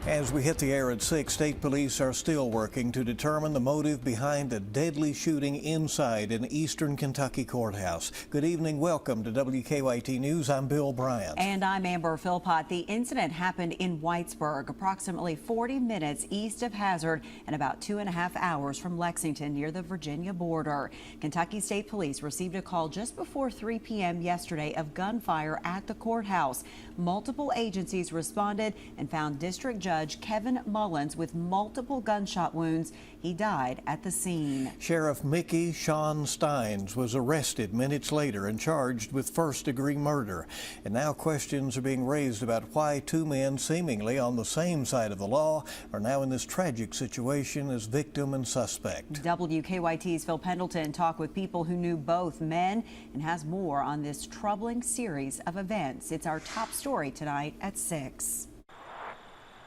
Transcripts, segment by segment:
As we hit the air at 6, state police are still working to determine the motive behind a deadly shooting inside an eastern Kentucky courthouse. Good evening. Welcome to WKYT News. I'm Bill Bryant. And I'm Amber Philpott. The incident happened in Whitesburg, approximately 40 minutes east of Hazard and about 2.5 hours from Lexington near the Virginia border. Kentucky State Police received a call just before 3 p.m. yesterday of gunfire at the courthouse. Multiple agencies responded and found District Judge Kevin Mullins with multiple gunshot wounds. He died at the scene. Sheriff Mickey Sean Steins was arrested minutes later and charged with first-degree murder. And now questions are being raised about why two men seemingly on the same side of the law are now in this tragic situation as victim and suspect. WKYT's Phil Pendleton talked with people who knew both men and has more on this troubling series of events. It's our top story tonight at 6.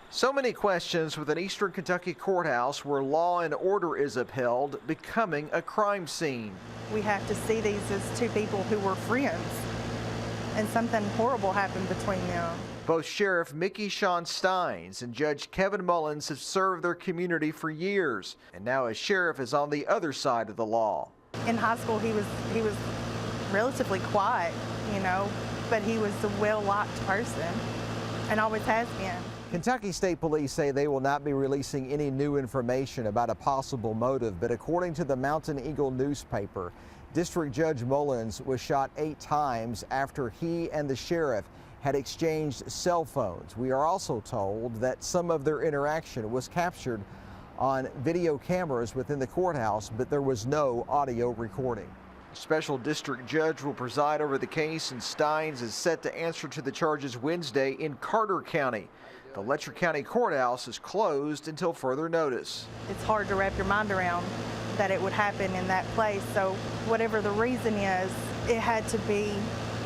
So many questions with an eastern Kentucky courthouse where law and order is upheld becoming a crime scene. We have to see these as two people who were friends, and something horrible happened between them. Both Sheriff Mickey Sean Steins and Judge Kevin Mullins have served their community for years, and now a sheriff is on the other side of the law. In high school, he was relatively quiet, but he was a well-liked person, and always has been. Kentucky State Police say they will not be releasing any new information about a possible motive, but according to the Mountain Eagle newspaper, District Judge Mullins was shot 8 times after he and the sheriff had exchanged cell phones. We are also told that some of their interaction was captured on video cameras within the courthouse, but there was no audio recording. Special District Judge will preside over the case, and Steins is set to answer to the charges Wednesday in Carter County. The Letcher County Courthouse is closed until further notice. It's hard to wrap your mind around that it would happen in that place, so whatever the reason is, it had to be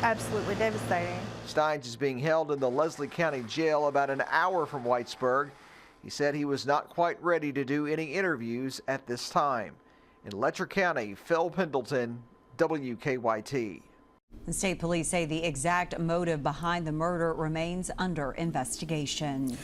absolutely devastating. Steins is being held in the Leslie County Jail about an hour from Whitesburg. He said he was not quite ready to do any interviews at this time. In Letcher County, Phil Pendleton, WKYT. The state police say the exact motive behind the murder remains under investigation.